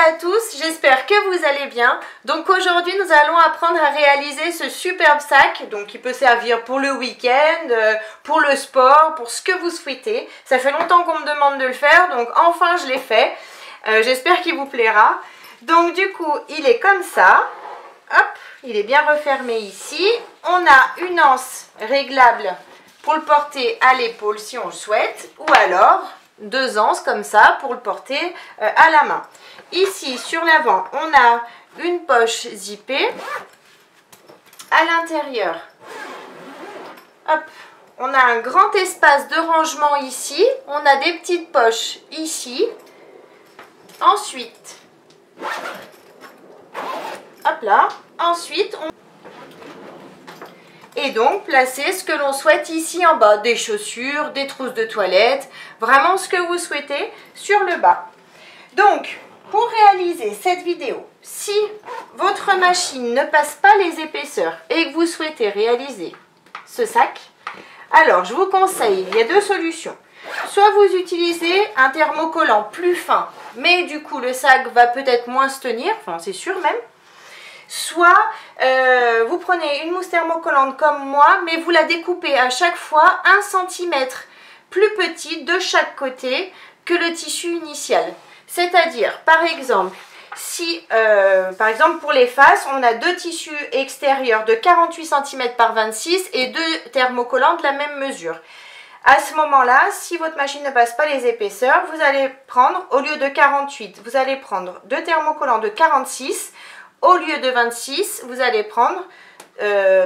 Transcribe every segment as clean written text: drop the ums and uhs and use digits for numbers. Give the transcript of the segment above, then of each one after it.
à tous, j'espère que vous allez bien. Donc aujourd'hui nous allons apprendre à réaliser ce superbe sac, donc qui peut servir pour le week-end, pour le sport, pour ce que vous souhaitez. Ça fait longtemps qu'on me demande de le faire, donc enfin je l'ai fait. J'espère qu'il vous plaira. Donc du coup il est comme ça, hop, il est bien refermé ici. On a une anse réglable pour le porter à l'épaule si on le souhaite, ou alors deux anses comme ça pour le porter à la main. Ici sur l'avant on a une poche zippée. À l'intérieur, hop, on a un grand espace de rangement ici. On a des petites poches ici. Ensuite, hop là, ensuite on... Et donc placer ce que l'on souhaite ici en bas, des chaussures, des trousses de toilette, vraiment ce que vous souhaitez sur le bas. Donc pour réaliser cette vidéo, si votre machine ne passe pas les épaisseurs et que vous souhaitez réaliser ce sac, alors je vous conseille, il y a deux solutions. Soit vous utilisez un thermocollant plus fin, mais du coup le sac va peut-être moins se tenir, enfin c'est sûr même. Soit vous prenez une mousse thermocollante comme moi, mais vous la découpez à chaque fois 1 cm plus petit de chaque côté que le tissu initial. C'est-à-dire, par exemple, si par exemple pour les faces, on a deux tissus extérieurs de 48 cm par 26 et deux thermocollants de la même mesure. À ce moment-là, si votre machine ne passe pas les épaisseurs, vous allez prendre, au lieu de 48, vous allez prendre deux thermocollants de 46. Au lieu de 26, vous allez prendre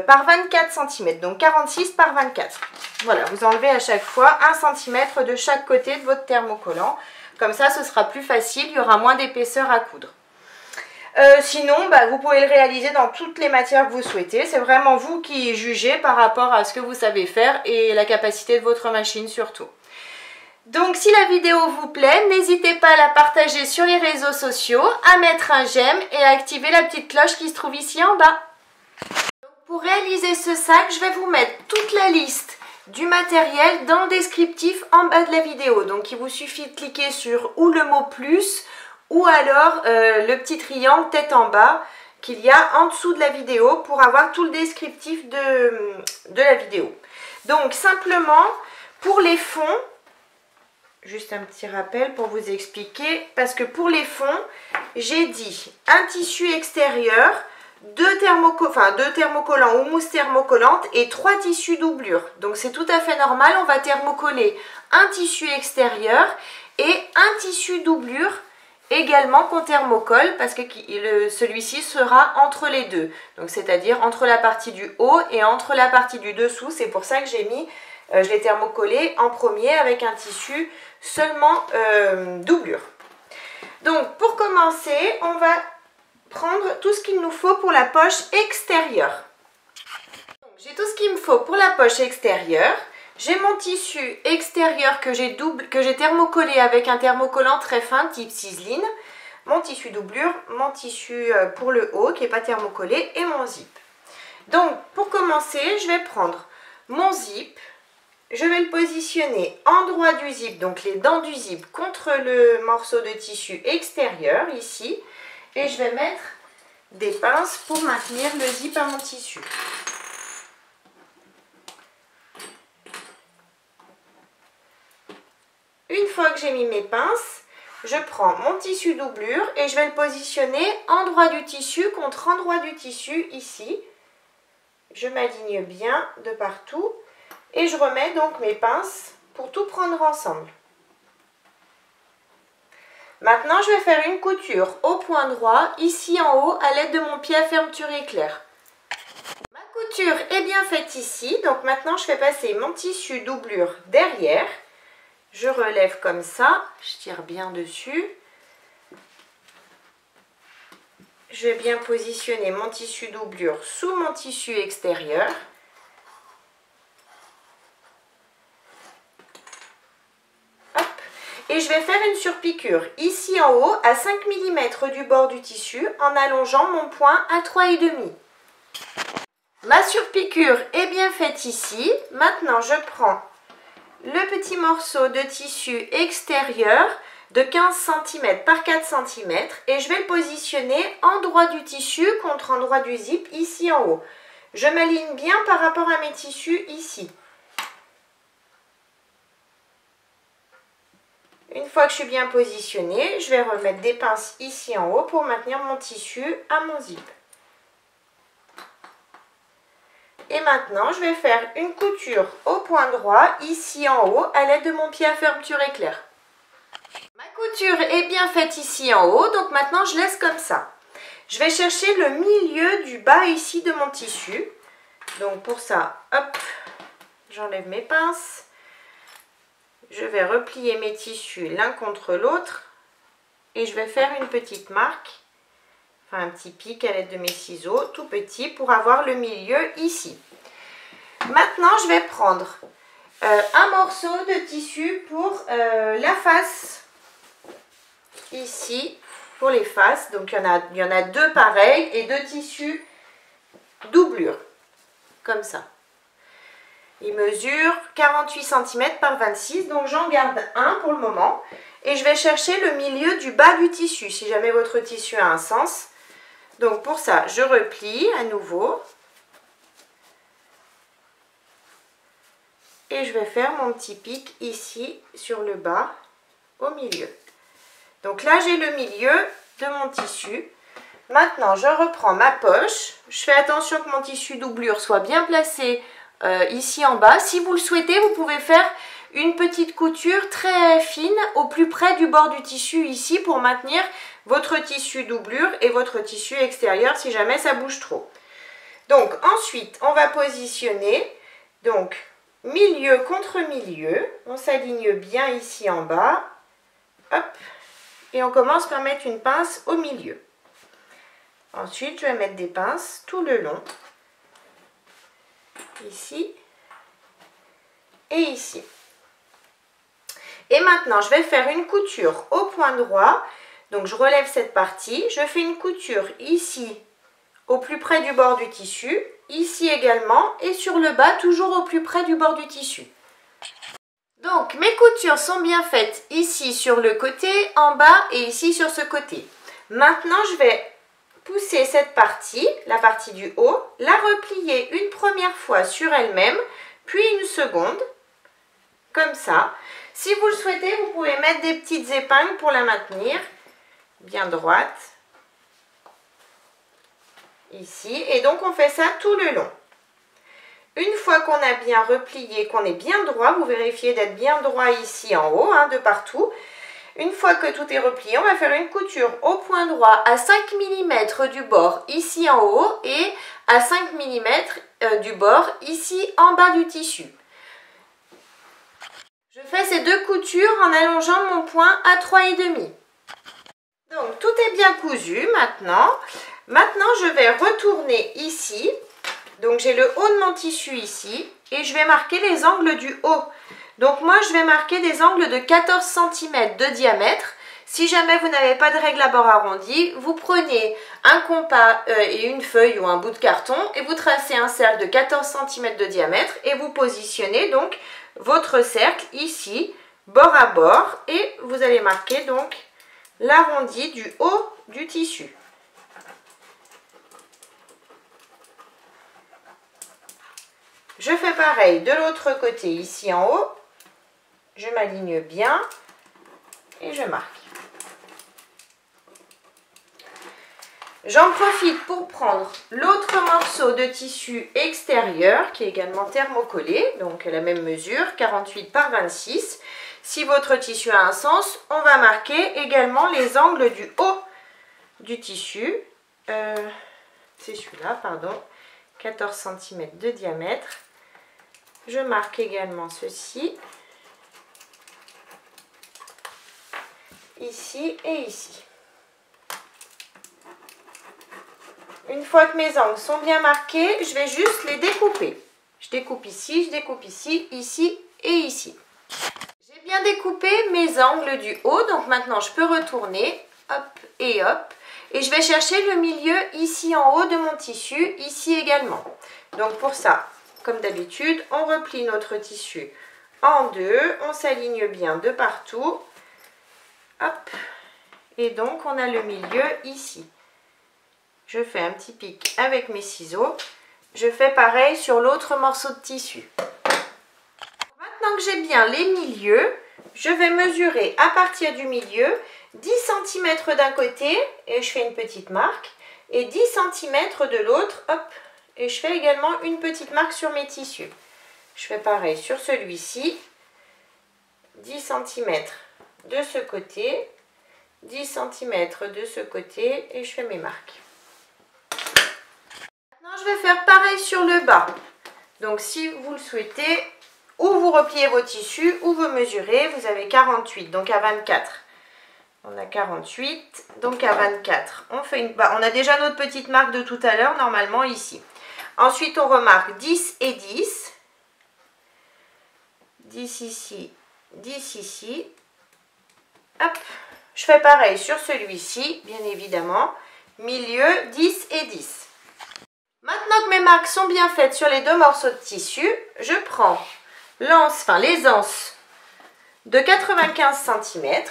par 24 cm, donc 46 par 24. Voilà, vous enlevez à chaque fois 1 cm de chaque côté de votre thermocollant. Comme ça, ce sera plus facile, il y aura moins d'épaisseur à coudre. Sinon, vous pouvez le réaliser dans toutes les matières que vous souhaitez. C'est vraiment vous qui jugez par rapport à ce que vous savez faire et la capacité de votre machine surtout. Donc si la vidéo vous plaît, n'hésitez pas à la partager sur les réseaux sociaux, à mettre un j'aime et à activer la petite cloche qui se trouve ici en bas. Donc, pour réaliser ce sac, je vais vous mettre toute la liste du matériel dans le descriptif en bas de la vidéo. Donc il vous suffit de cliquer sur ou le mot plus ou alors le petit triangle tête en bas qu'il y a en dessous de la vidéo pour avoir tout le descriptif de la vidéo. Donc simplement pour les fonds, juste un petit rappel pour vous expliquer, parce que pour les fonds, j'ai dit un tissu extérieur, deux thermocollants ou mousse thermocollante et 3 tissus doublure. Donc c'est tout à fait normal, on va thermocoller un tissu extérieur et un tissu doublure également qu'on thermocolle parce que celui-ci sera entre les deux. Donc c'est-à-dire entre la partie du haut et entre la partie du dessous. C'est pour ça que j'ai mis, je l'ai thermocollé en premier avec un tissu seulement doublure. Donc pour commencer, on va prendre tout ce qu'il nous faut pour la poche extérieure. J'ai tout ce qu'il me faut pour la poche extérieure. J'ai mon tissu extérieur que j'ai thermocollé avec un thermocollant très fin type ciseline, mon tissu doublure, mon tissu pour le haut qui n'est pas thermocollé et mon zip. Donc pour commencer, je vais prendre mon zip. Je vais le positionner en droit du zip, donc les dents du zip contre le morceau de tissu extérieur ici. Et je vais mettre des pinces pour maintenir le zip à mon tissu. Une fois que j'ai mis mes pinces, je prends mon tissu doublure et je vais le positionner en droit du tissu contre endroit du tissu ici. Je m'aligne bien de partout. Et je remets donc mes pinces pour tout prendre ensemble. Maintenant, je vais faire une couture au point droit, ici en haut, à l'aide de mon pied à fermeture éclair. Ma couture est bien faite ici, donc maintenant je fais passer mon tissu doublure derrière. Je relève comme ça, je tire bien dessus. Je vais bien positionner mon tissu doublure sous mon tissu extérieur. Et je vais faire une surpiqûre ici en haut à 5 mm du bord du tissu en allongeant mon point à 3,5. Ma surpiqûre est bien faite ici. Maintenant je prends le petit morceau de tissu extérieur de 15 cm par 4 cm et je vais le positionner endroit du tissu contre endroit du zip ici en haut. Je m'aligne bien par rapport à mes tissus ici. Une fois que je suis bien positionnée, je vais remettre des pinces ici en haut pour maintenir mon tissu à mon zip. Et maintenant, je vais faire une couture au point droit ici en haut à l'aide de mon pied à fermeture éclair. Ma couture est bien faite ici en haut, donc maintenant je laisse comme ça. Je vais chercher le milieu du bas ici de mon tissu. Donc pour ça, hop, j'enlève mes pinces. Je vais replier mes tissus l'un contre l'autre et je vais faire une petite marque, enfin un petit pic à l'aide de mes ciseaux, tout petit pour avoir le milieu ici. Maintenant, je vais prendre un morceau de tissu pour la face, ici, pour les faces. Donc il y en a deux pareils et deux tissus doublure, comme ça. Il mesure 48 cm par 26, donc j'en garde un pour le moment. Et je vais chercher le milieu du bas du tissu, si jamais votre tissu a un sens. Donc pour ça, je replie à nouveau. Et je vais faire mon petit pic ici, sur le bas, au milieu. Donc là, j'ai le milieu de mon tissu. Maintenant, je reprends ma poche. Je fais attention que mon tissu doublure soit bien placé ici en bas. Si vous le souhaitez, vous pouvez faire une petite couture très fine au plus près du bord du tissu ici pour maintenir votre tissu doublure et votre tissu extérieur si jamais ça bouge trop. Donc ensuite, on va positionner donc milieu contre milieu. On s'aligne bien ici en bas. Hop. Et on commence par mettre une pince au milieu. Ensuite, je vais mettre des pinces tout le long. Ici et ici. Et maintenant, je vais faire une couture au point droit. Donc, je relève cette partie. Je fais une couture ici, au plus près du bord du tissu. Ici également. Et sur le bas, toujours au plus près du bord du tissu. Donc, mes coutures sont bien faites ici sur le côté, en bas et ici sur ce côté. Maintenant, je vais pousser cette partie, la partie du haut, la replier une première fois sur elle-même, puis une seconde, comme ça. Si vous le souhaitez, vous pouvez mettre des petites épingles pour la maintenir bien droite, ici. Et donc, on fait ça tout le long. Une fois qu'on a bien replié, qu'on est bien droit, vous vérifiez d'être bien droit ici en haut, de partout. Une fois que tout est replié, on va faire une couture au point droit à 5 mm du bord ici en haut et à 5 mm du bord ici en bas du tissu. Je fais ces deux coutures en allongeant mon point à 3,5. Donc tout est bien cousu maintenant. Maintenant je vais retourner ici. Donc j'ai le haut de mon tissu ici et je vais marquer les angles du haut. Donc moi je vais marquer des angles de 14 cm de diamètre. Si jamais vous n'avez pas de règle à bord arrondi, vous prenez un compas et une feuille ou un bout de carton et vous tracez un cercle de 14 cm de diamètre et vous positionnez donc votre cercle ici, bord à bord, et vous allez marquer donc l'arrondi du haut du tissu. Je fais pareil de l'autre côté ici en haut. Je m'aligne bien et je marque. J'en profite pour prendre l'autre morceau de tissu extérieur qui est également thermocollé, donc la même mesure, 48 par 26. Si votre tissu a un sens, on va marquer également les angles du haut du tissu. C'est celui-là, pardon, 14 cm de diamètre. Je marque également ceci. Ici et ici. Une fois que mes angles sont bien marqués, je vais juste les découper. Je découpe ici, ici et ici. J'ai bien découpé mes angles du haut, donc maintenant je peux retourner, hop et hop. Et je vais chercher le milieu ici en haut de mon tissu, ici également. Donc pour ça, comme d'habitude, on replie notre tissu en deux, on s'aligne bien de partout. Hop. Et donc, on a le milieu ici. Je fais un petit pic avec mes ciseaux. Je fais pareil sur l'autre morceau de tissu. Maintenant que j'ai bien les milieux, je vais mesurer à partir du milieu 10 cm d'un côté et je fais une petite marque et 10 cm de l'autre, hop, et je fais également une petite marque sur mes tissus. Je fais pareil sur celui-ci, 10 cm de ce côté, 10 cm de ce côté et je fais mes marques. Maintenant, je vais faire pareil sur le bas. Donc, si vous le souhaitez, ou vous repliez vos tissus, ou vous mesurez, vous avez 48, donc à 24. On a 48, donc à 24. On a déjà notre petite marque de tout à l'heure, normalement ici. Ensuite, on remarque 10 et 10. 10 ici, 10 ici. Hop, je fais pareil sur celui-ci, bien évidemment. Milieu, 10 et 10. Maintenant que mes marques sont bien faites sur les deux morceaux de tissu, je prends les anses de 95 cm.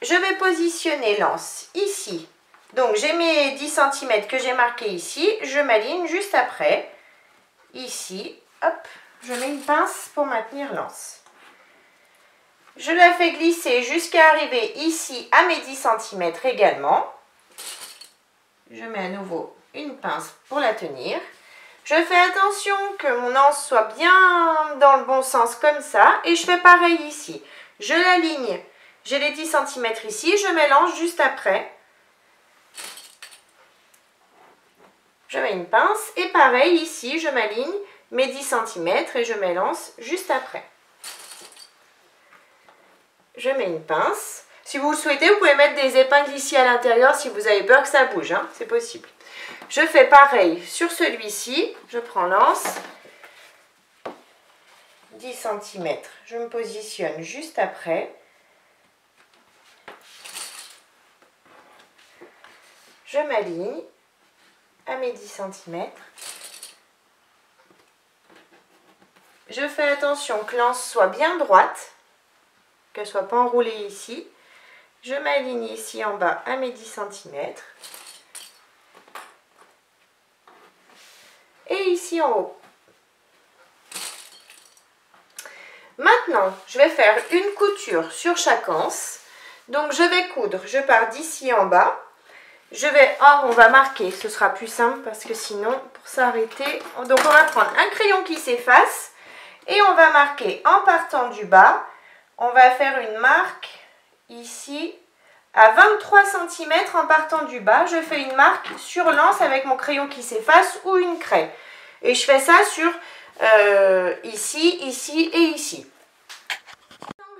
Je vais positionner l'anse ici. Donc j'ai mes 10 cm que j'ai marqués ici. Je m'aligne juste après. Ici, hop, je mets une pince pour maintenir l'anse. Je la fais glisser jusqu'à arriver ici à mes 10 cm également. Je mets à nouveau une pince pour la tenir. Je fais attention que mon anse soit bien dans le bon sens comme ça. Et je fais pareil ici. Je l'aligne. J'ai les 10 cm ici. Je mélange juste après. Je mets une pince. Et pareil ici, je m'aligne mes 10 cm et je mélange juste après. Je mets une pince. Si vous le souhaitez, vous pouvez mettre des épingles ici à l'intérieur si vous avez peur que ça bouge. Hein, c'est possible. Je fais pareil sur celui-ci. Je prends l'anse. 10 cm. Je me positionne juste après. Je m'aligne à mes 10 cm. Je fais attention que l'anse soit bien droite, qu'elle ne soit pas enroulée ici. Je m'aligne ici en bas à mes 10 cm. Et ici en haut. Maintenant, je vais faire une couture sur chaque anse. Donc, je vais coudre. Je pars d'ici en bas. on va marquer. Ce sera plus simple parce que sinon, pour s'arrêter... Donc, on va prendre un crayon qui s'efface. Et on va marquer en partant du bas. On va faire une marque ici à 23 cm en partant du bas. Je fais une marque sur l'anse avec mon crayon qui s'efface ou une craie. Et je fais ça sur ici, ici et ici.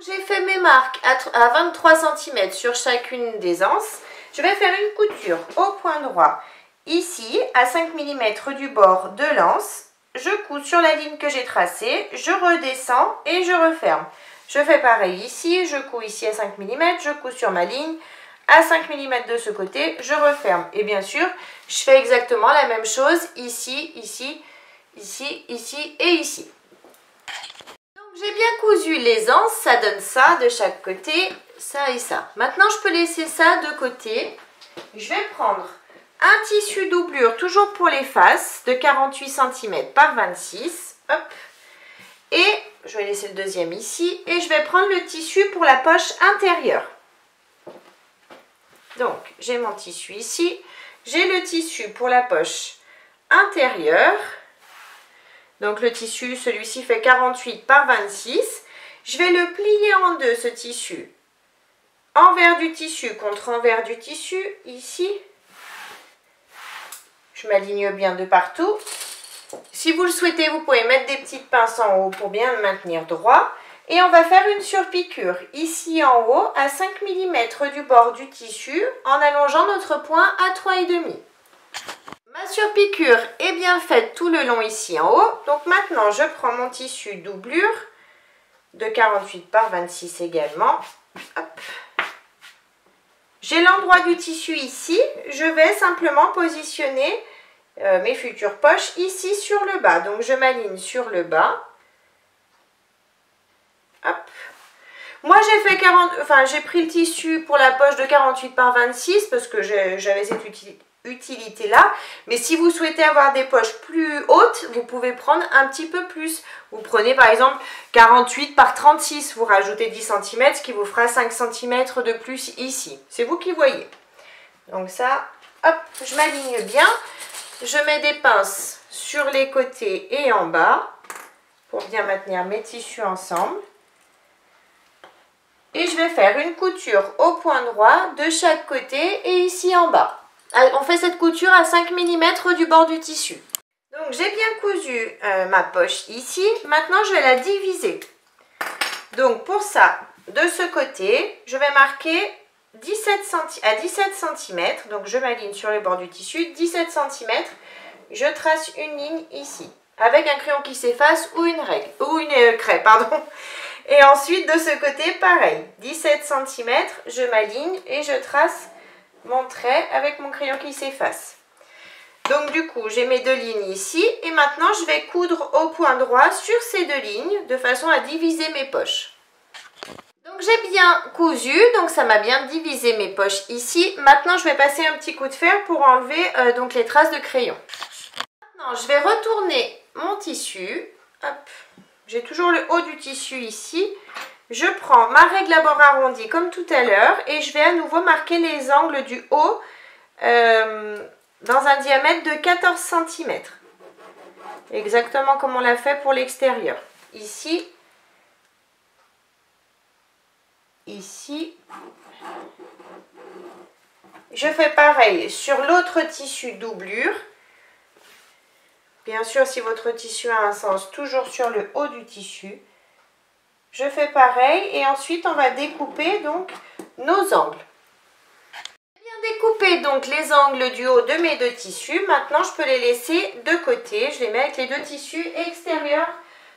J'ai fait mes marques à 23 cm sur chacune des anses. Je vais faire une couture au point droit ici à 5 mm du bord de l'anse. Je couds sur la ligne que j'ai tracée, je redescends et je referme. Je fais pareil ici, je couds ici à 5 mm, je couds sur ma ligne à 5 mm de ce côté, je referme. Et bien sûr, je fais exactement la même chose ici, ici, ici, ici et ici. Donc j'ai bien cousu les anses, ça donne ça de chaque côté, ça et ça. Maintenant je peux laisser ça de côté. Je vais prendre un tissu doublure, toujours pour les faces, de 48 cm par 26. Hop. Et je vais laisser le deuxième ici. Et je vais prendre le tissu pour la poche intérieure. Donc j'ai mon tissu ici. J'ai le tissu pour la poche intérieure. Donc le tissu, celui-ci fait 48 par 26. Je vais le plier en deux, ce tissu. Envers du tissu contre envers du tissu, ici. Je m'aligne bien de partout. Si vous le souhaitez, vous pouvez mettre des petites pinces en haut pour bien le maintenir droit. Et on va faire une surpiqûre ici en haut à 5 mm du bord du tissu en allongeant notre point à 3,5. Ma surpiqûre est bien faite tout le long ici en haut. Donc maintenant, je prends mon tissu doublure de 48 par 26 également. Hop. J'ai l'endroit du tissu ici. Je vais simplement positionner mes futures poches ici sur le bas. Donc je m'aligne sur le bas. Hop. Moi j'ai pris le tissu pour la poche de 48 par 26 parce que j'avais cette utilité là. Mais si vous souhaitez avoir des poches plus hautes, vous pouvez prendre un petit peu plus. Vous prenez par exemple 48 par 36, vous rajoutez 10 cm, ce qui vous fera 5 cm de plus ici. C'est vous qui voyez. Donc ça, hop, je m'aligne bien. Je mets des pinces sur les côtés et en bas pour bien maintenir mes tissus ensemble. Et je vais faire une couture au point droit de chaque côté et ici en bas. On fait cette couture à 5 mm du bord du tissu. Donc j'ai bien cousu ma poche ici. Maintenant je vais la diviser. Donc pour ça, de ce côté, je vais marquer 17 cm. Donc je m'aligne sur le bord du tissu, 17 cm. Je trace une ligne ici, avec un crayon qui s'efface ou une craie, pardon. Et ensuite, de ce côté, pareil, 17 cm, je m'aligne et je trace mon trait avec mon crayon qui s'efface. Donc du coup, j'ai mes deux lignes ici et maintenant, je vais coudre au point droit sur ces deux lignes de façon à diviser mes poches. Donc j'ai bien cousu, donc ça m'a bien divisé mes poches ici. Maintenant, je vais passer un petit coup de fer pour enlever donc les traces de crayon. Maintenant, je vais retourner mon tissu. Hop. J'ai toujours le haut du tissu ici. Je prends ma règle à bord arrondi comme tout à l'heure et je vais à nouveau marquer les angles du haut dans un diamètre de 14 cm. Exactement comme on l'a fait pour l'extérieur. Ici, ici. Je fais pareil sur l'autre tissu doublure. Bien sûr, si votre tissu a un sens, toujours sur le haut du tissu. Je fais pareil et ensuite on va découper donc nos angles. J'ai bien découpé donc les angles du haut de mes deux tissus. Maintenant, je peux les laisser de côté. Je les mets avec les deux tissus extérieurs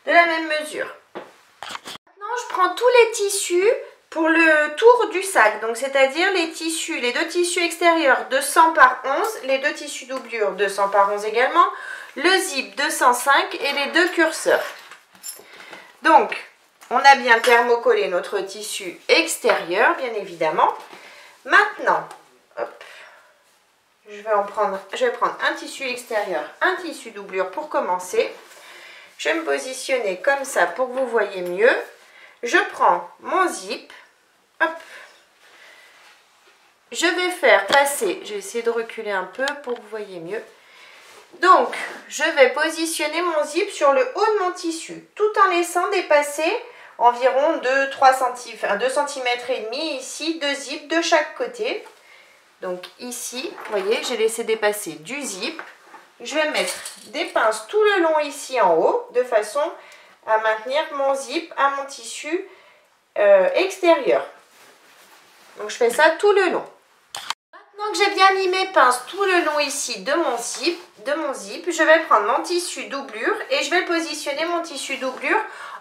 de la même mesure. Maintenant, je prends tous les tissus pour le tour du sac. Donc, c'est-à-dire les deux tissus extérieurs de 100 par 11, les deux tissus doublures de 100 par 11 également, le zip de 105 et les deux curseurs. Donc, on a bien thermocollé notre tissu extérieur, bien évidemment. Maintenant, hop, je vais prendre un tissu extérieur, un tissu doublure pour commencer. Je vais me positionner comme ça pour que vous voyez mieux. Je prends mon zip. Hop. Je vais faire passer, je vais essayer de reculer un peu pour que vous voyez mieux. Donc, je vais positionner mon zip sur le haut de mon tissu, tout en laissant dépasser environ 2 cm et demi ici, deux zips de chaque côté. Donc ici, vous voyez, j'ai laissé dépasser du zip. Je vais mettre des pinces tout le long ici en haut, de façon à maintenir mon zip à mon tissu extérieur. Donc je fais ça tout le long. Maintenant que j'ai bien mis mes pinces tout le long ici de mon zip, je vais prendre mon tissu doublure et je vais positionner mon tissu doublure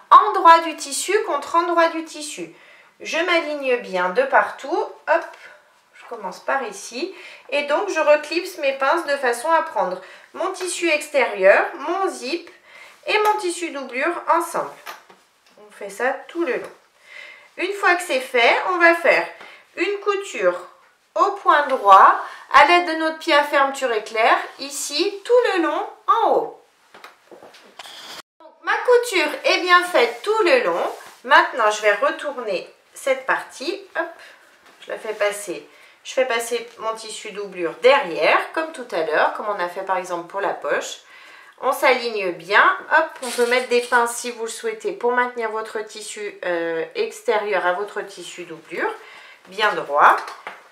endroit du tissu contre endroit du tissu. Je m'aligne bien de partout. Hop, je commence par ici. Et donc je reclipse mes pinces de façon à prendre mon tissu extérieur, mon zip et mon tissu doublure ensemble. On fait ça tout le long. Une fois que c'est fait, on va faire une couture au point droit à l'aide de notre pied à fermeture éclair, ici, tout le long en haut. Donc, ma couture est bien faite tout le long. Maintenant, je vais retourner cette partie. Hop, je la fais passer. Je fais passer mon tissu doublure derrière, comme tout à l'heure, comme on a fait par exemple pour la poche. On s'aligne bien. Hop, on peut mettre des pinces si vous le souhaitez pour maintenir votre tissu extérieur à votre tissu doublure. Bien droit.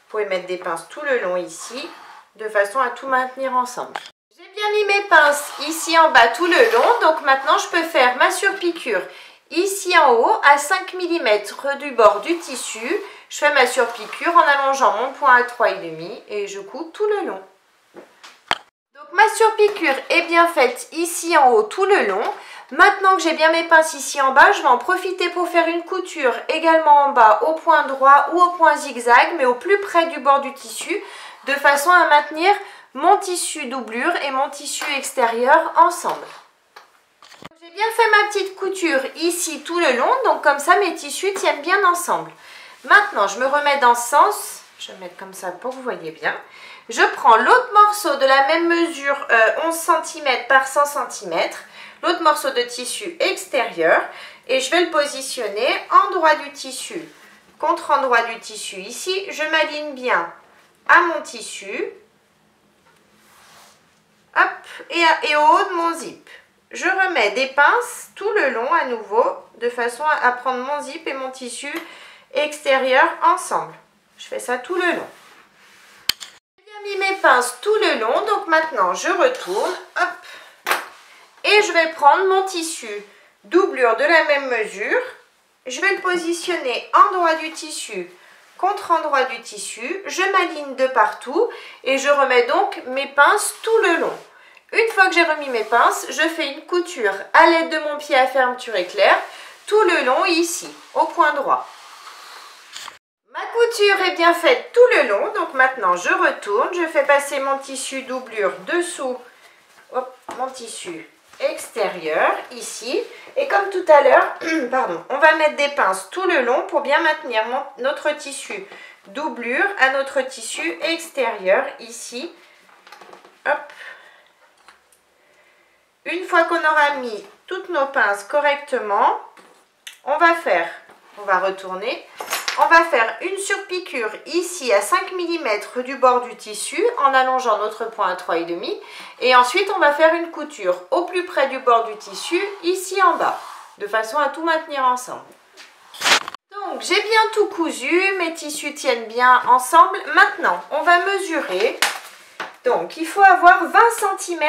Vous pouvez mettre des pinces tout le long ici, de façon à tout maintenir ensemble. J'ai bien mis mes pinces ici en bas tout le long, donc maintenant je peux faire ma surpiqûre ici en haut à 5 mm du bord du tissu. Je fais ma surpiqûre en allongeant mon point à 3,5 et je couds tout le long. Donc ma surpiqûre est bien faite ici en haut tout le long. Maintenant que j'ai bien mes pinces ici en bas, je vais en profiter pour faire une couture également en bas au point droit ou au point zigzag, mais au plus près du bord du tissu, de façon à maintenir mon tissu doublure et mon tissu extérieur ensemble. J'ai J'ai bien fait ma petite couture ici tout le long, donc comme ça mes tissus tiennent bien ensemble. Maintenant, je me remets dans ce sens, je vais mettre comme ça pour que vous voyez bien. Je prends l'autre morceau de la même mesure, 11 cm par 100 cm, l'autre morceau de tissu extérieur, et je vais le positionner endroit du tissu contre endroit du tissu. Ici, je m'aligne bien à mon tissu, hop, et au haut de mon zip. Je remets des pinces tout le long à nouveau, de façon à prendre mon zip et mon tissu extérieur ensemble. Je fais ça tout le long. J'ai bien mis mes pinces tout le long, donc maintenant je retourne, hop, et je vais prendre mon tissu doublure de la même mesure. Je vais le positionner endroit du tissu contre endroit du tissu. Je m'aligne de partout et je remets donc mes pinces tout le long. Une fois que j'ai remis mes pinces, je fais une couture à l'aide de mon pied à fermeture éclair tout le long ici, au point droit. Ma couture est bien faite tout le long, donc maintenant je retourne, je fais passer mon tissu doublure dessous, hop, mon tissu extérieur ici, et comme tout à l'heure, pardon, on va mettre des pinces tout le long pour bien maintenir notre tissu doublure à notre tissu extérieur ici, hop. Une fois qu'on aura mis toutes nos pinces correctement, on va retourner, on va faire une surpiqûre ici à 5 mm du bord du tissu en allongeant notre point à 3,5 et ensuite on va faire une couture au plus près du bord du tissu ici en bas de façon à tout maintenir ensemble. Donc j'ai bien tout cousu, mes tissus tiennent bien ensemble. Maintenant on va mesurer, donc il faut avoir 20 cm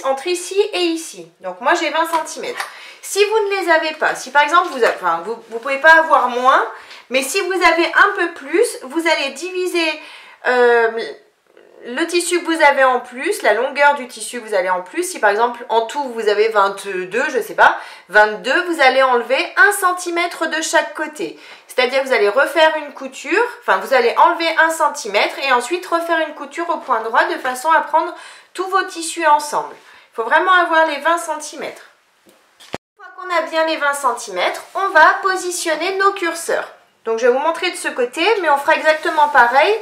entre ici et ici. Donc moi j'ai 20 cm. Si vous ne les avez pas, si par exemple vous ne pouvez pas avoir moins, mais si vous avez un peu plus, vous allez diviser le tissu que vous avez en plus, la longueur du tissu que vous avez en plus. Si par exemple en tout vous avez 22, je sais pas, 22, vous allez enlever 1 cm de chaque côté. C'est-à-dire que vous allez refaire une couture, vous allez enlever 1 cm et ensuite refaire une couture au point droit de façon à prendre tous vos tissus ensemble. Il faut vraiment avoir les 20 cm. Une fois qu'on a bien les 20 cm, on va positionner nos curseurs. Donc je vais vous montrer de ce côté, mais on fera exactement pareil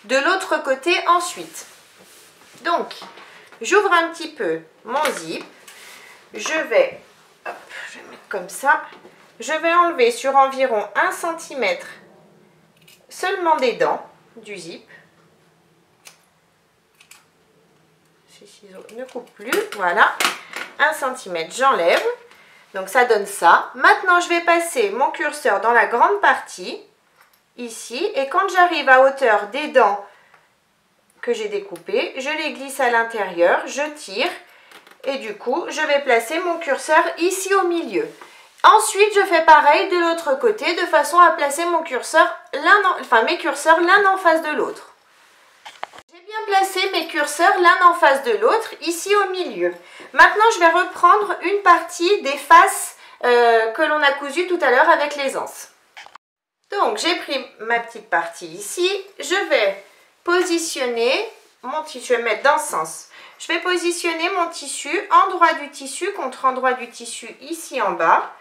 de l'autre côté ensuite. Donc, j'ouvre un petit peu mon zip. Je vais mettre comme ça. Je vais enlever sur environ 1 cm seulement des dents du zip. Ces ciseaux ne coupent plus. Voilà. 1 cm, j'enlève. Donc ça donne ça. Maintenant, je vais passer mon curseur dans la grande partie, ici. Et quand j'arrive à hauteur des dents que j'ai découpées, je les glisse à l'intérieur, je tire. Et du coup, je vais placer mon curseur ici au milieu. Ensuite, je fais pareil de l'autre côté, de façon à placer mon curseur, mes curseurs l'un en face de l'autre. J'ai bien placé mes curseurs l'un en face de l'autre, ici au milieu. Maintenant, je vais reprendre une partie des faces que l'on a cousues tout à l'heure avec les anses. Donc, j'ai pris ma petite partie ici. Je vais positionner mon tissu, je vais mettre dans ce sens. Je vais positionner mon tissu, endroit du tissu contre endroit du tissu ici en bas.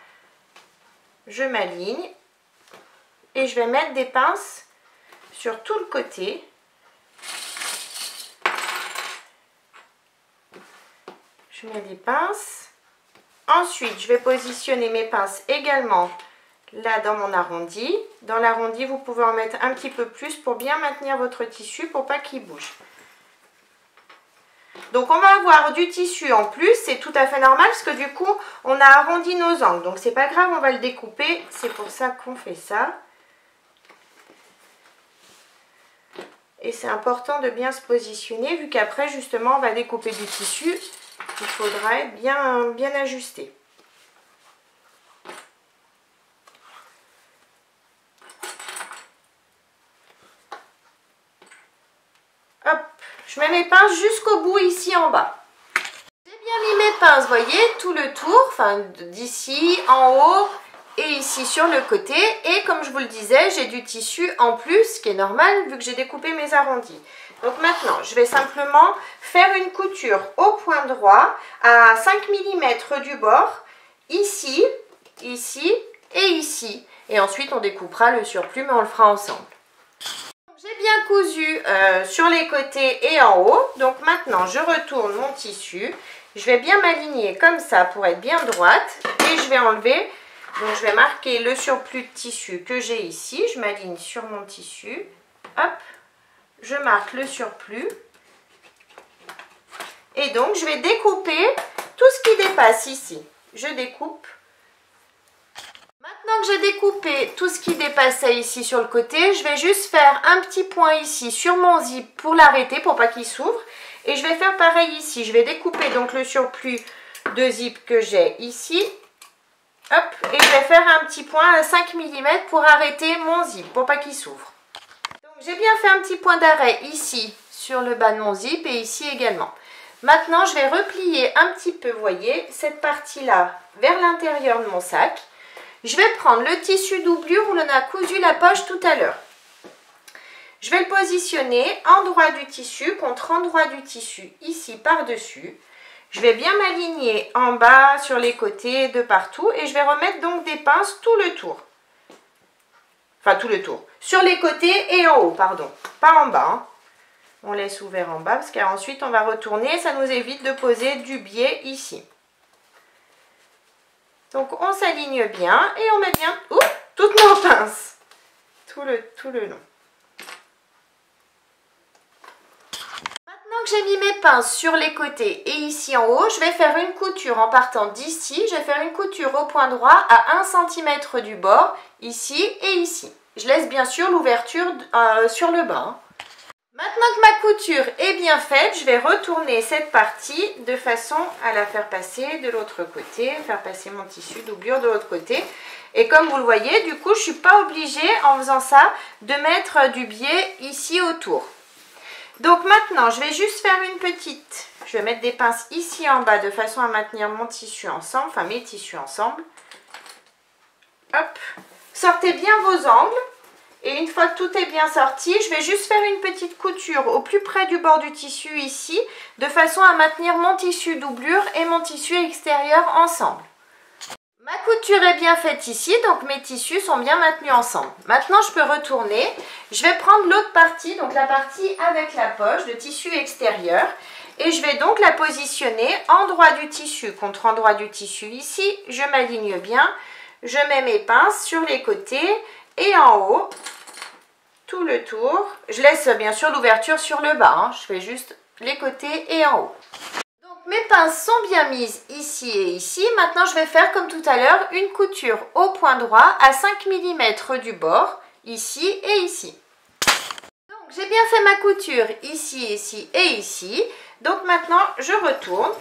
Je m'aligne et je vais mettre des pinces sur tout le côté. Je mets des pinces. Ensuite, je vais positionner mes pinces également là dans mon arrondi. Dans l'arrondi, vous pouvez en mettre un petit peu plus pour bien maintenir votre tissu pour pas qu'il bouge. Donc on va avoir du tissu en plus, c'est tout à fait normal parce que du coup on a arrondi nos angles. Donc c'est pas grave, on va le découper, c'est pour ça qu'on fait ça. Et c'est important de bien se positionner vu qu'après justement on va découper du tissu. Il faudra être bien ajusté. Hop, je mets mes pinces jusqu'au bout ici en bas. J'ai bien mis mes pinces, vous voyez, tout le tour, d'ici en haut et ici sur le côté. Et comme je vous le disais, j'ai du tissu en plus, ce qui est normal vu que j'ai découpé mes arrondis. Donc maintenant, je vais simplement faire une couture au point droit à 5 mm du bord ici, ici et ici. Et ensuite, on découpera le surplus, mais on le fera ensemble. J'ai bien cousu sur les côtés et en haut. Donc maintenant, je retourne mon tissu. Je vais bien m'aligner comme ça pour être bien droite. Et je vais enlever, donc je vais marquer le surplus de tissu que j'ai ici. Je m'aligne sur mon tissu. Hop, je marque le surplus. Et donc, je vais découper tout ce qui dépasse ici. Je découpe. Maintenant que j'ai découpé tout ce qui dépassait ici sur le côté, je vais juste faire un petit point ici sur mon zip pour l'arrêter, pour pas qu'il s'ouvre. Et je vais faire pareil ici. Je vais découper donc le surplus de zip que j'ai ici. Hop, et je vais faire un petit point à 5 mm pour arrêter mon zip, pour pas qu'il s'ouvre. Donc, j'ai bien fait un petit point d'arrêt ici sur le bas de mon zip et ici également. Maintenant, je vais replier un petit peu, vous voyez, cette partie-là vers l'intérieur de mon sac. Je vais prendre le tissu doublure où l'on a cousu la poche tout à l'heure. Je vais le positionner endroit du tissu contre endroit du tissu, ici par-dessus. Je vais bien m'aligner en bas, sur les côtés, de partout. Et je vais remettre donc des pinces tout le tour. Enfin, tout le tour. Sur les côtés et en haut, pardon. Pas en bas, hein. On laisse ouvert en bas parce qu'ensuite on va retourner. Ça nous évite de poser du biais ici. Donc on s'aligne bien et on met bien toutes nos pinces. Tout le long. Maintenant que j'ai mis mes pinces sur les côtés et ici en haut, je vais faire une couture en partant d'ici. Je vais faire une couture au point droit à 1 cm du bord, ici et ici. Je laisse bien sûr l'ouverture sur le bas, hein. Maintenant que ma couture est bien faite, je vais retourner cette partie de façon à la faire passer de l'autre côté, faire passer mon tissu doublure de l'autre côté. Et comme vous le voyez, du coup, je ne suis pas obligée, en faisant ça, de mettre du biais ici autour. Donc maintenant, je vais juste faire une petite... Je vais mettre des pinces ici en bas de façon à maintenir mon tissu ensemble, enfin mes tissus ensemble. Hop. Sortez bien vos angles. Et une fois que tout est bien sorti, je vais juste faire une petite couture au plus près du bord du tissu ici, de façon à maintenir mon tissu doublure et mon tissu extérieur ensemble. Ma couture est bien faite ici, donc mes tissus sont bien maintenus ensemble. Maintenant, je peux retourner. Je vais prendre l'autre partie, donc la partie avec la poche, le tissu extérieur. Et je vais donc la positionner endroit du tissu contre endroit du tissu ici. Je m'aligne bien. Je mets mes pinces sur les côtés. Et en haut, tout le tour, je laisse bien sûr l'ouverture sur le bas, hein. Je fais juste les côtés et en haut. Donc mes pinces sont bien mises ici et ici. Maintenant je vais faire comme tout à l'heure une couture au point droit à 5 mm du bord, ici et ici. Donc j'ai bien fait ma couture ici, ici et ici. Donc maintenant je retourne,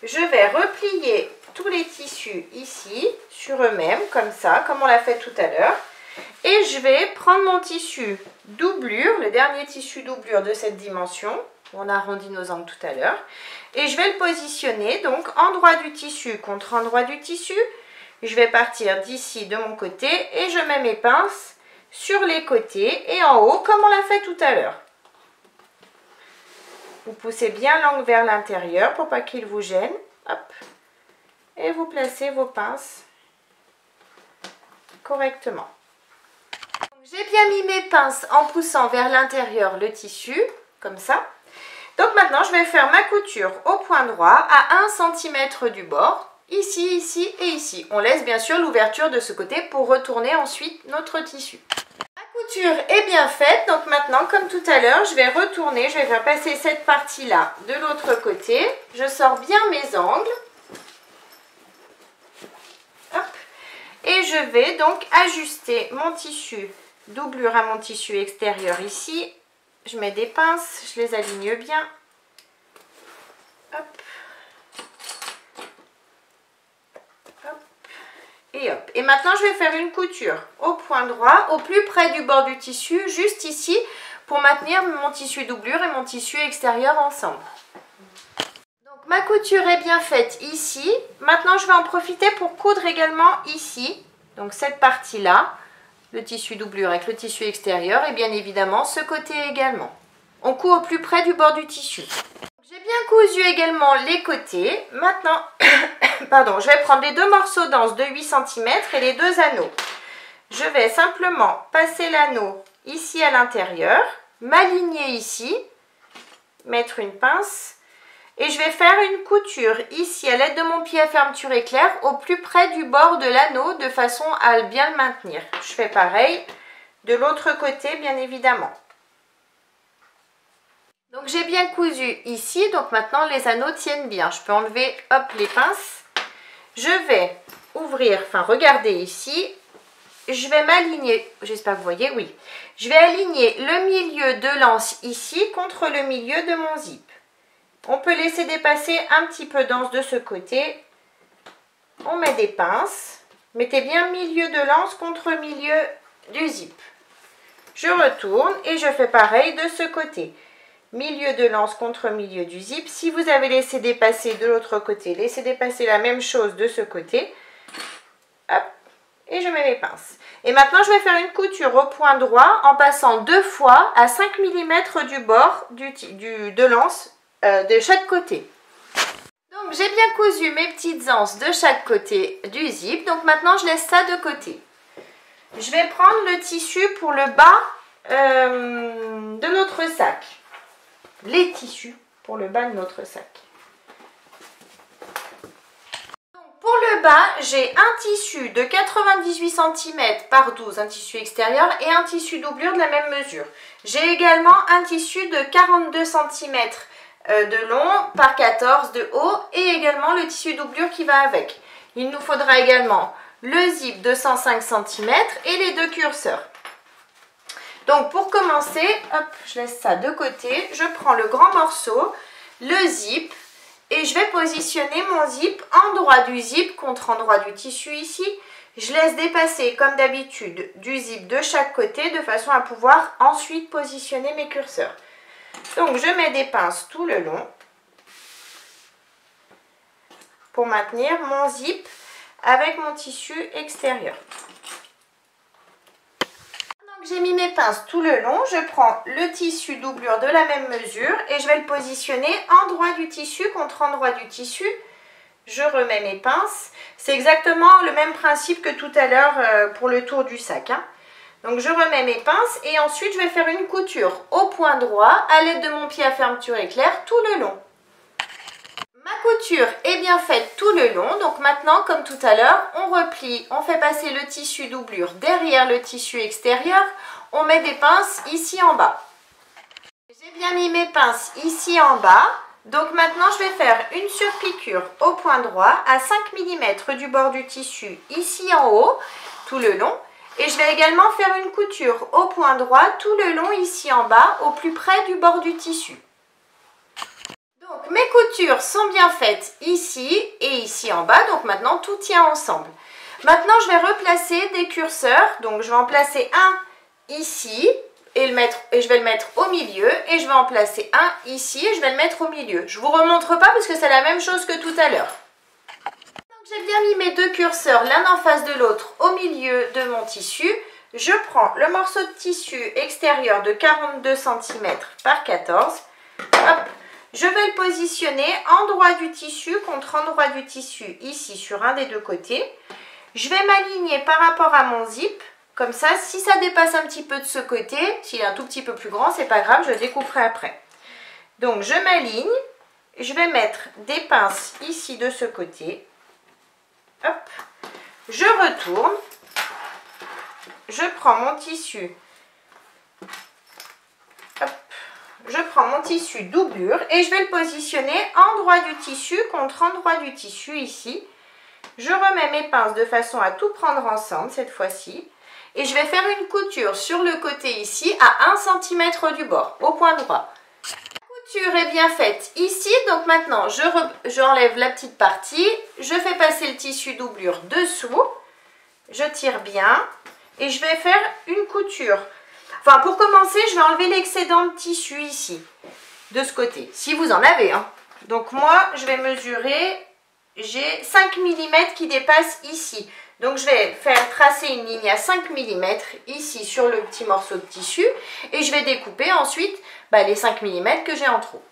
je vais replier tous les tissus ici sur eux-mêmes, comme ça, comme on l'a fait tout à l'heure. Et je vais prendre mon tissu doublure, le dernier tissu doublure de cette dimension, on a arrondi nos angles tout à l'heure, et je vais le positionner donc endroit du tissu contre endroit du tissu. Je vais partir d'ici de mon côté et je mets mes pinces sur les côtés et en haut comme on l'a fait tout à l'heure. Vous poussez bien l'angle vers l'intérieur pour pas qu'il vous gêne. Hop. Et vous placez vos pinces correctement. J'ai bien mis mes pinces en poussant vers l'intérieur le tissu, comme ça. Donc maintenant, je vais faire ma couture au point droit à 1 cm du bord, ici, ici et ici. On laisse bien sûr l'ouverture de ce côté pour retourner ensuite notre tissu. Ma couture est bien faite, donc maintenant, comme tout à l'heure, je vais retourner, je vais faire passer cette partie-là de l'autre côté. Je sors bien mes angles. Hop. Et je vais donc ajuster mon tissu doublure à mon tissu extérieur ici. Je mets des pinces, je les aligne bien. Hop. Hop. Et hop. Et maintenant, je vais faire une couture au point droit, au plus près du bord du tissu, juste ici, pour maintenir mon tissu doublure et mon tissu extérieur ensemble. Donc, ma couture est bien faite ici. Maintenant, je vais en profiter pour coudre également ici. Donc, cette partie-là. Le tissu doublure avec le tissu extérieur et bien évidemment ce côté également. On coud au plus près du bord du tissu. J'ai bien cousu également les côtés. Maintenant, pardon, je vais prendre les deux morceaux d'anse de 8 cm et les deux anneaux. Je vais simplement passer l'anneau ici à l'intérieur, m'aligner ici, mettre une pince et je vais faire une couture ici à l'aide de mon pied à fermeture éclair au plus près du bord de l'anneau de façon à bien le maintenir. Je fais pareil de l'autre côté bien évidemment. Donc j'ai bien cousu ici, donc maintenant les anneaux tiennent bien. Je peux enlever hop les pinces. Je vais ouvrir, enfin regardez ici, je vais m'aligner, j'espère que vous voyez, oui. Je vais aligner le milieu de l'anse ici contre le milieu de mon zip. On peut laisser dépasser un petit peu d'anse de ce côté. On met des pinces. Mettez bien milieu de l'anse contre milieu du zip. Je retourne et je fais pareil de ce côté. Milieu de l'anse contre milieu du zip. Si vous avez laissé dépasser de l'autre côté, laissez dépasser la même chose de ce côté. Hop, et je mets mes pinces. Et maintenant, je vais faire une couture au point droit en passant 2 fois à 5 mm du bord de l'anse de chaque côté. Donc, j'ai bien cousu mes petites anses de chaque côté du zip. Donc, maintenant, je laisse ça de côté. Je vais prendre le tissu pour le bas de notre sac. Les tissus pour le bas de notre sac. Donc pour le bas, j'ai un tissu de 98 cm par 12, un tissu extérieur, et un tissu doublure de la même mesure. J'ai également un tissu de 42 cm de long par 14 de haut, et également le tissu doublure qui va avec. Il nous faudra également le zip de 105 cm et les deux curseurs. Donc pour commencer, hop, je laisse ça de côté, je prends le grand morceau, le zip, et je vais positionner mon zip endroit du zip contre endroit du tissu ici. Je laisse dépasser comme d'habitude du zip de chaque côté de façon à pouvoir ensuite positionner mes curseurs. Donc je mets des pinces tout le long pour maintenir mon zip avec mon tissu extérieur. J'ai mis mes pinces tout le long, je prends le tissu doublure de la même mesure et je vais le positionner endroit du tissu contre endroit du tissu. Je remets mes pinces. C'est exactement le même principe que tout à l'heure pour le tour du sac. Donc je remets mes pinces et ensuite je vais faire une couture au point droit à l'aide de mon pied à fermeture éclair tout le long. Ma couture est bien faite tout le long, donc maintenant comme tout à l'heure, on replie, on fait passer le tissu doublure derrière le tissu extérieur, on met des pinces ici en bas. J'ai bien mis mes pinces ici en bas, donc maintenant je vais faire une surpiqûre au point droit à 5 mm du bord du tissu ici en haut, tout le long, et je vais également faire une couture au point droit tout le long ici en bas, au plus près du bord du tissu. Donc mes coutures sont bien faites ici et ici en bas, donc maintenant tout tient ensemble. Maintenant je vais replacer des curseurs, donc je vais en placer un ici et je vais le mettre au milieu, et je vais en placer un ici et je vais le mettre au milieu. Je ne vous remontre pas parce que c'est la même chose que tout à l'heure. J'ai bien mis mes deux curseurs l'un en face de l'autre au milieu de mon tissu. Je prends le morceau de tissu extérieur de 42 cm par 14, hop. Je vais le positionner endroit du tissu contre endroit du tissu, ici sur un des deux côtés. Je vais m'aligner par rapport à mon zip, comme ça, si ça dépasse un petit peu de ce côté, s'il est un tout petit peu plus grand, c'est pas grave, je découperai après. Donc je m'aligne, je vais mettre des pinces ici de ce côté. Hop, je retourne, je prends mon tissu. Hop. Je prends mon tissu doublure et je vais le positionner endroit du tissu contre endroit du tissu ici. Je remets mes pinces de façon à tout prendre ensemble cette fois-ci. Et je vais faire une couture sur le côté ici à 1 cm du bord, au point droit. La couture est bien faite ici, donc maintenant j'enlève la petite partie. Je fais passer le tissu doublure dessous. Je tire bien et je vais faire une couture. Enfin, pour commencer, je vais enlever l'excédent de tissu ici, de ce côté, si vous en avez. Donc moi, je vais mesurer, j'ai 5 mm qui dépassent ici. Donc je vais faire tracer une ligne à 5 mm ici sur le petit morceau de tissu et je vais découper ensuite les 5 mm que j'ai en trop.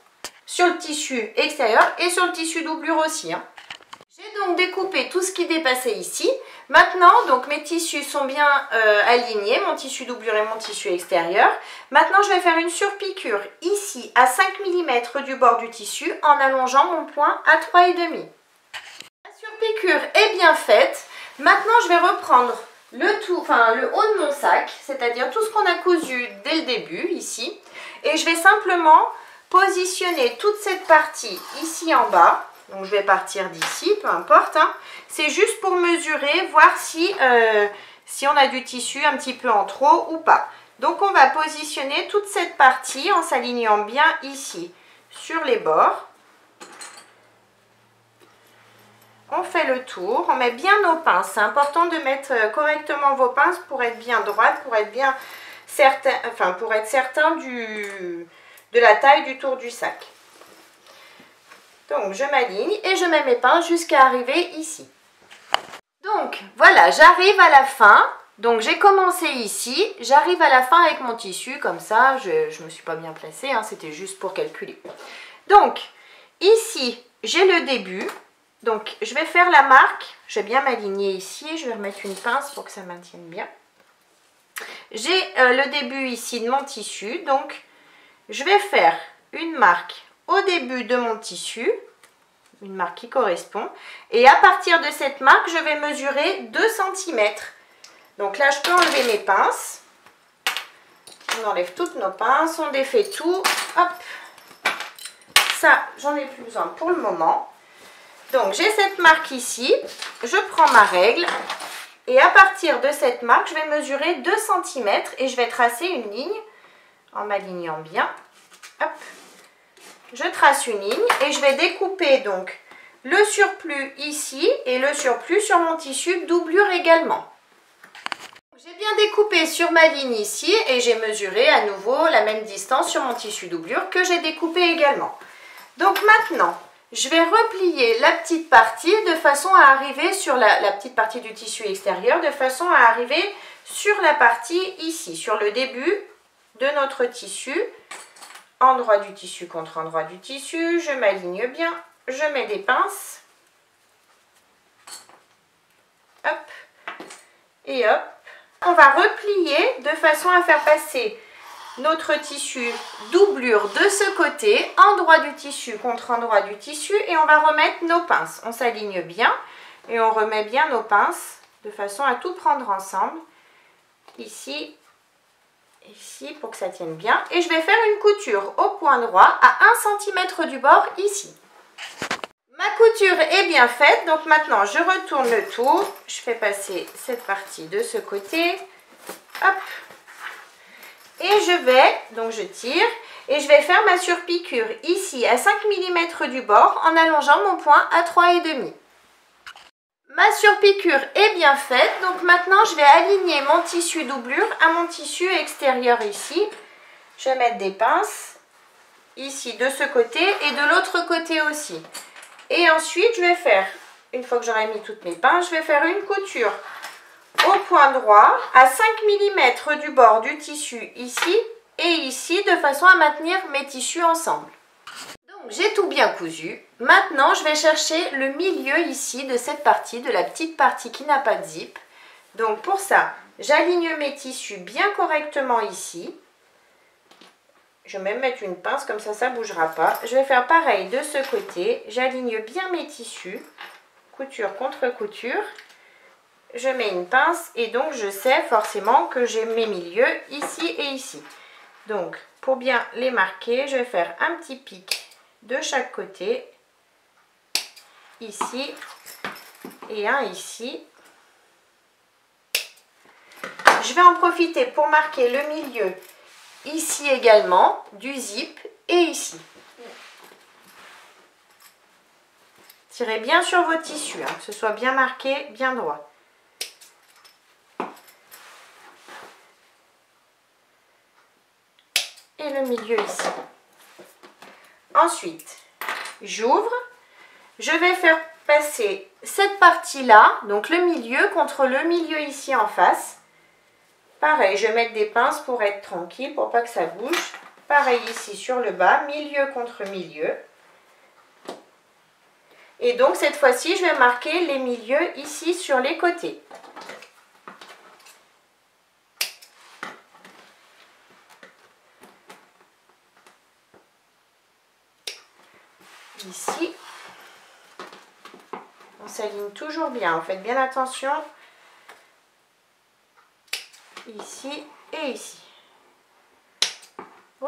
sur le tissu extérieur et sur le tissu doublure aussi, hein. J'ai donc découpé tout ce qui dépassait ici. Maintenant, donc mes tissus sont bien alignés, mon tissu doublure et mon tissu extérieur. Maintenant, je vais faire une surpiqûre ici à 5 mm du bord du tissu en allongeant mon point à 3,5. La surpiqûre est bien faite. Maintenant, je vais reprendre le haut de mon sac, c'est-à-dire tout ce qu'on a cousu dès le début ici. Et je vais simplement positionner toute cette partie ici en bas. Donc je vais partir d'ici, peu importe, hein. C'est juste pour mesurer, voir si on a du tissu un petit peu en trop ou pas. Donc on va positionner toute cette partie en s'alignant bien ici sur les bords. On fait le tour, on met bien nos pinces. C'est important de mettre correctement vos pinces pour être bien droite, pour être bien certain, pour être certain de la taille du tour du sac. Donc je m'aligne et je mets mes pinces jusqu'à arriver ici. Donc voilà, j'arrive à la fin. Donc j'ai commencé ici, j'arrive à la fin avec mon tissu, comme ça, je ne me suis pas bien placée, hein, c'était juste pour calculer. Donc ici, j'ai le début. Donc je vais faire la marque, je vais bien m'aligner ici, je vais remettre une pince pour que ça maintienne bien. J'ai le début ici de mon tissu, donc je vais faire une marque au début de mon tissu, une marque qui correspond, et à partir de cette marque, je vais mesurer 2 cm. Donc là, je peux enlever mes pinces. On enlève toutes nos pinces, on défait tout. Hop. Ça, j'en ai plus besoin pour le moment. Donc j'ai cette marque ici, je prends ma règle, et à partir de cette marque, je vais mesurer 2 cm et je vais tracer une ligne en m'alignant bien. Hop. Je trace une ligne et je vais découper donc le surplus ici et le surplus sur mon tissu doublure également. J'ai bien découpé sur ma ligne ici et j'ai mesuré à nouveau la même distance sur mon tissu doublure que j'ai découpé également. Donc maintenant, je vais replier la petite partie de façon à arriver sur la petite partie du tissu extérieur, de façon à arriver sur la partie ici, sur le début de notre tissu. Endroit du tissu contre endroit du tissu, je m'aligne bien, je mets des pinces, hop, et hop. On va replier de façon à faire passer notre tissu doublure de ce côté, endroit du tissu contre endroit du tissu, et on va remettre nos pinces. On s'aligne bien et on remet bien nos pinces de façon à tout prendre ensemble, ici, ici pour que ça tienne bien, et je vais faire une couture au point droit à 1 cm du bord ici. Ma couture est bien faite, donc maintenant je retourne le tour, je fais passer cette partie de ce côté, hop, et je vais, donc je tire, et je vais faire ma surpiqûre ici à 5 mm du bord en allongeant mon point à 3,5. Ma surpiqûre est bien faite, donc maintenant je vais aligner mon tissu doublure à mon tissu extérieur ici. Je vais mettre des pinces ici de ce côté et de l'autre côté aussi. Et ensuite je vais faire, une fois que j'aurai mis toutes mes pinces, je vais faire une couture au point droit à 5 mm du bord du tissu ici et ici de façon à maintenir mes tissus ensemble. J'ai tout bien cousu. Maintenant, je vais chercher le milieu ici de cette partie, de la petite partie qui n'a pas de zip. Donc pour ça, j'aligne mes tissus bien correctement ici. Je vais même mettre une pince, comme ça ne bougera pas. Je vais faire pareil de ce côté. J'aligne bien mes tissus, couture contre couture. Je mets une pince et donc je sais forcément que j'ai mes milieux ici et ici. Donc pour bien les marquer, je vais faire un petit pic de chaque côté, ici et un ici. Je vais en profiter pour marquer le milieu ici également du zip et ici. Tirez bien sur vos tissus, hein, que ce soit bien marqué, bien droit. Et le milieu ici. Ensuite, j'ouvre, je vais faire passer cette partie-là, donc le milieu, contre le milieu ici en face. Pareil, je vais mettre des pinces pour être tranquille, pour pas que ça bouge. Pareil ici sur le bas, milieu contre milieu. Et donc cette fois-ci, je vais marquer les milieux ici sur les côtés. Ici, on s'aligne toujours bien, faites bien attention, ici et ici. Oh,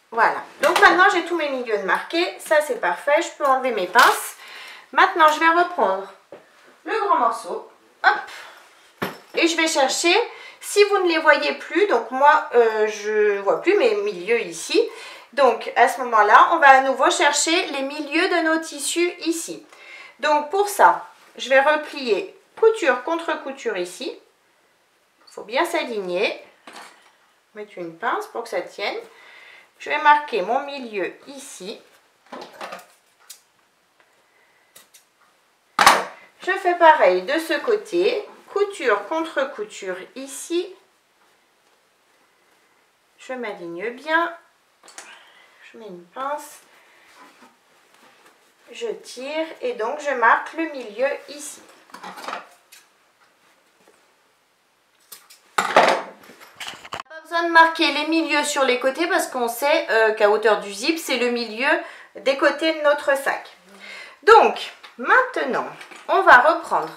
voilà, donc maintenant j'ai tous mes milieux de marqués, ça c'est parfait, je peux enlever mes pinces. Maintenant je vais reprendre le grand morceau, hop, et je vais chercher, si vous ne les voyez plus, donc moi je ne vois plus mes milieux ici. Donc, à ce moment-là, on va à nouveau chercher les milieux de nos tissus ici. Donc, pour ça, je vais replier couture contre couture ici. Il faut bien s'aligner. Mettre une pince pour que ça tienne. Je vais marquer mon milieu ici. Je fais pareil de ce côté. Couture contre couture ici. Je m'aligne bien. Je mets une pince, je tire et donc je marque le milieu ici. On n'a pas besoin de marquer les milieux sur les côtés parce qu'on sait qu'à hauteur du zip, c'est le milieu des côtés de notre sac. Donc, maintenant, on va reprendre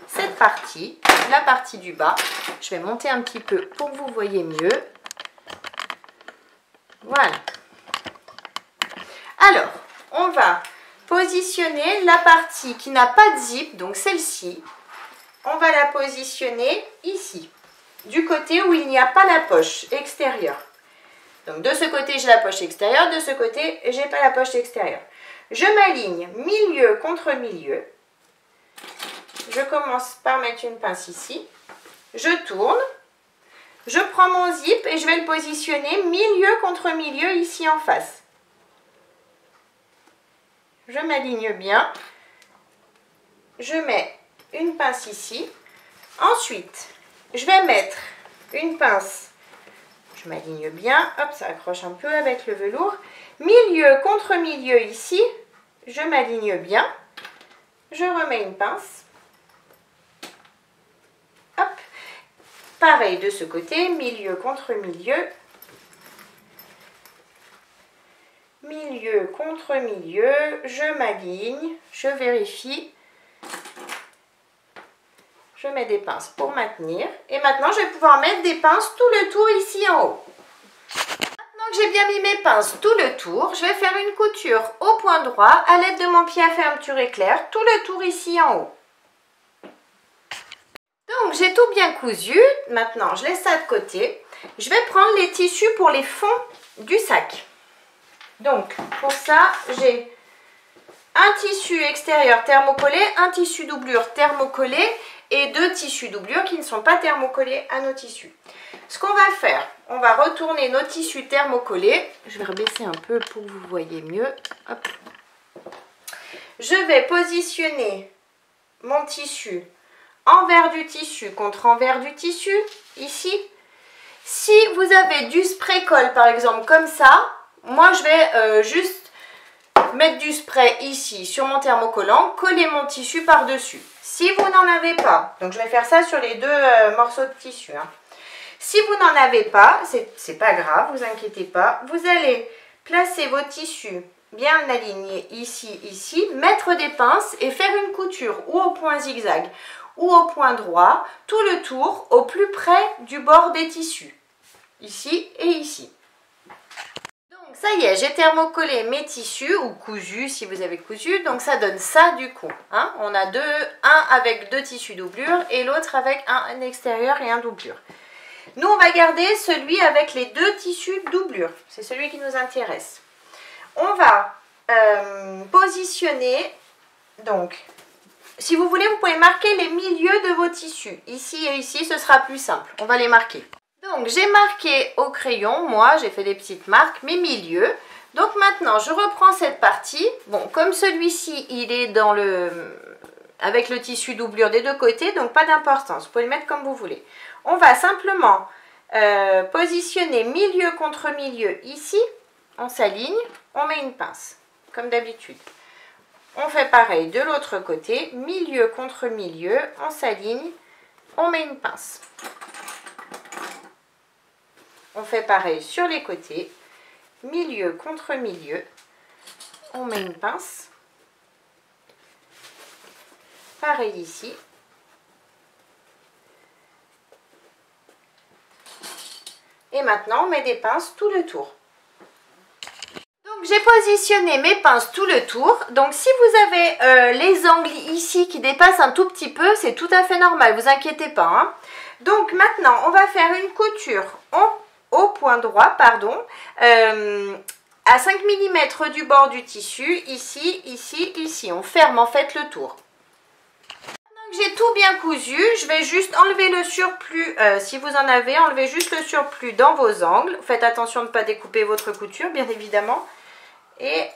cette partie, la partie du bas. Je vais monter un petit peu pour que vous voyez mieux. Voilà. Alors, on va positionner la partie qui n'a pas de zip, donc celle-ci. On va la positionner ici, du côté où il n'y a pas la poche extérieure. Donc de ce côté, j'ai la poche extérieure, de ce côté, j'ai pas la poche extérieure. Je m'aligne milieu contre milieu. Je commence par mettre une pince ici. Je tourne. Je prends mon zip et je vais le positionner milieu contre milieu ici en face. Je m'aligne bien, je mets une pince ici, ensuite je vais mettre une pince, je m'aligne bien, hop ça accroche un peu avec le velours, milieu contre milieu ici, je m'aligne bien, je remets une pince, hop, pareil de ce côté, milieu contre milieu, milieu contre milieu, je m'aligne, je vérifie, je mets des pinces pour maintenir et maintenant je vais pouvoir mettre des pinces tout le tour ici en haut. Maintenant que j'ai bien mis mes pinces tout le tour, je vais faire une couture au point droit à l'aide de mon pied à fermeture éclair, tout le tour ici en haut. Donc j'ai tout bien cousu, maintenant je laisse ça de côté, je vais prendre les tissus pour les fonds du sac. Donc, pour ça, j'ai un tissu extérieur thermocollé, un tissu doublure thermocollé et 2 tissus doublure qui ne sont pas thermocollés à nos tissus. Ce qu'on va faire, on va retourner nos tissus thermocollés. Je vais rebaisser un peu pour que vous voyez mieux. Hop. Je vais positionner mon tissu envers du tissu contre envers du tissu, ici. Si vous avez du spray-colle, par exemple, comme ça, moi, je vais juste mettre du spray ici sur mon thermocollant, coller mon tissu par-dessus. Si vous n'en avez pas, donc je vais faire ça sur les 2 morceaux de tissu. Hein. Si vous n'en avez pas, c'est pas grave, vous inquiétez pas. Vous allez placer vos tissus bien alignés ici, ici, mettre des pinces et faire une couture ou au point zigzag ou au point droit, tout le tour au plus près du bord des tissus. Ici et ici. Ça y est, j'ai thermocollé mes tissus, ou cousu si vous avez cousu, donc ça donne ça du coup. Hein. On a un avec 2 tissus doublure et l'autre avec un extérieur et un doublure. Nous, on va garder celui avec les 2 tissus doublure, c'est celui qui nous intéresse. On va positionner, donc, si vous voulez, vous pouvez marquer les milieux de vos tissus. Ici et ici, ce sera plus simple, on va les marquer. Donc j'ai marqué au crayon, moi j'ai fait des petites marques, mes milieux. Donc maintenant je reprends cette partie. Bon, comme celui-ci il est dans avec le tissu doublure des 2 côtés, donc pas d'importance, vous pouvez le mettre comme vous voulez. On va simplement positionner milieu contre milieu ici. on s'aligne, on met une pince, comme d'habitude. On fait pareil de l'autre côté, milieu contre milieu, on s'aligne, on met une pince. On fait pareil sur les côtés, milieu contre milieu, on met une pince. Pareil ici. Et maintenant, on met des pinces tout le tour. Donc, j'ai positionné mes pinces tout le tour. Donc, si vous avez les angles ici qui dépassent un tout petit peu, c'est tout à fait normal, vous inquiétez pas. Hein. Donc, maintenant, on va faire une couture au point droit, pardon, à 5 mm du bord du tissu, ici, ici, ici. On ferme en fait le tour. J'ai tout bien cousu, je vais juste enlever le surplus, si vous en avez, enlevez juste le surplus dans vos angles. Faites attention de ne pas découper votre couture, bien évidemment. Et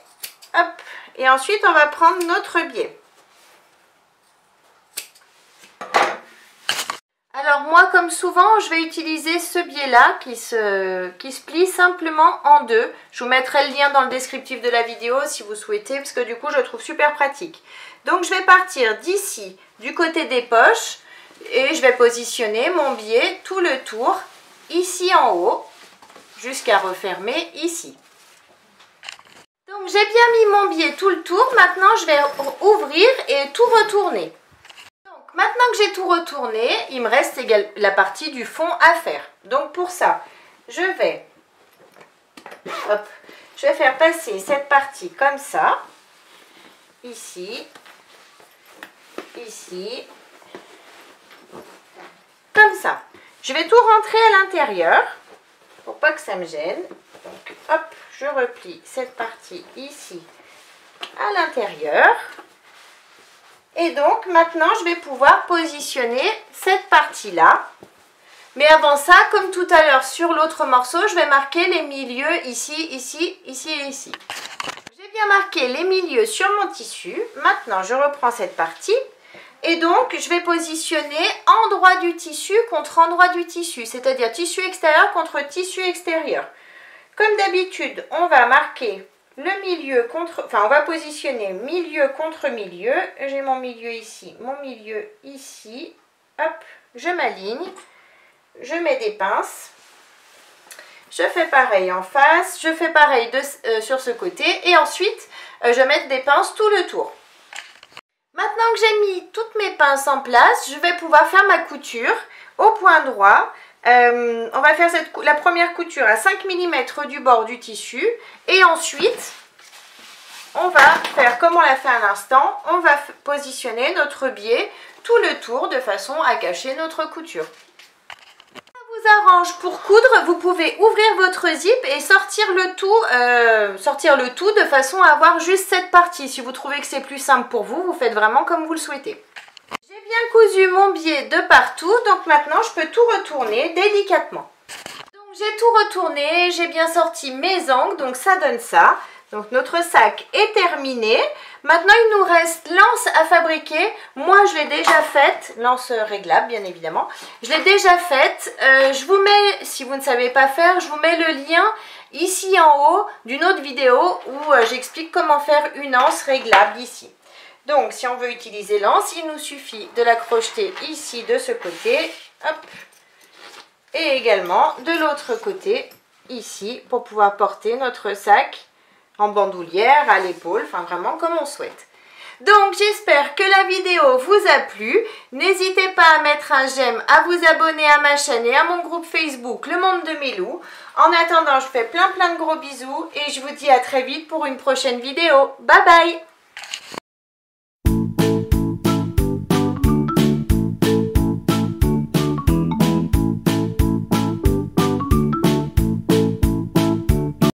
hop, et ensuite on va prendre notre biais. Alors moi, comme souvent, je vais utiliser ce biais-là qui se plie simplement en deux. Je vous mettrai le lien dans le descriptif de la vidéo si vous souhaitez, parce que du coup, je le trouve super pratique. Donc, je vais partir d'ici, du côté des poches, et je vais positionner mon biais tout le tour, ici en haut, jusqu'à refermer ici. Donc, j'ai bien mis mon biais tout le tour. Maintenant, je vais ouvrir et tout retourner. Maintenant que j'ai tout retourné, il me reste la partie du fond à faire. Donc pour ça, je vais faire passer cette partie comme ça, ici, ici, comme ça. Je vais tout rentrer à l'intérieur pour pas que ça me gêne. Donc hop, je replie cette partie ici à l'intérieur. Et donc, maintenant, je vais pouvoir positionner cette partie-là. Mais avant ça, comme tout à l'heure sur l'autre morceau, je vais marquer les milieux ici, ici, ici et ici. J'ai bien marqué les milieux sur mon tissu. Maintenant, je reprends cette partie. Et donc, je vais positionner endroit du tissu contre endroit du tissu. C'est-à-dire tissu extérieur contre tissu extérieur. Comme d'habitude, on va marquer le milieu contre, on va positionner milieu contre milieu. J'ai mon milieu ici, mon milieu ici. Hop, je m'aligne. Je mets des pinces. Je fais pareil en face. Je fais pareil sur ce côté. Et ensuite, je mets des pinces tout le tour. Maintenant que j'ai mis toutes mes pinces en place, je vais pouvoir faire ma couture au point droit. On va faire la première couture à 5 mm du bord du tissu et ensuite on va faire comme on l'a fait à l'instant, on va positionner notre biais tout le tour de façon à cacher notre couture. Si ça vous arrange pour coudre, vous pouvez ouvrir votre zip et sortir le tout de façon à avoir juste cette partie. Si vous trouvez que c'est plus simple pour vous, vous faites vraiment comme vous le souhaitez. J'ai bien cousu mon biais de partout, donc maintenant je peux tout retourner délicatement. Donc j'ai tout retourné, j'ai bien sorti mes angles, donc ça donne ça. Donc notre sac est terminé. Maintenant il nous reste l'anse à fabriquer. Moi je l'ai déjà faite, l'anse réglable bien évidemment. Je l'ai déjà faite. Je vous mets, si vous ne savez pas faire, je vous mets le lien ici en haut d'une autre vidéo où j'explique comment faire une anse réglable ici. Donc, si on veut utiliser l'anse, il nous suffit de la crocheter ici, de ce côté, hop, et également de l'autre côté, ici, pour pouvoir porter notre sac en bandoulière, à l'épaule, enfin vraiment comme on souhaite. Donc, j'espère que la vidéo vous a plu. N'hésitez pas à mettre un j'aime, à vous abonner à ma chaîne et à mon groupe Facebook, Le Monde de Mélou. En attendant, je fais plein de gros bisous et je vous dis à très vite pour une prochaine vidéo. Bye bye!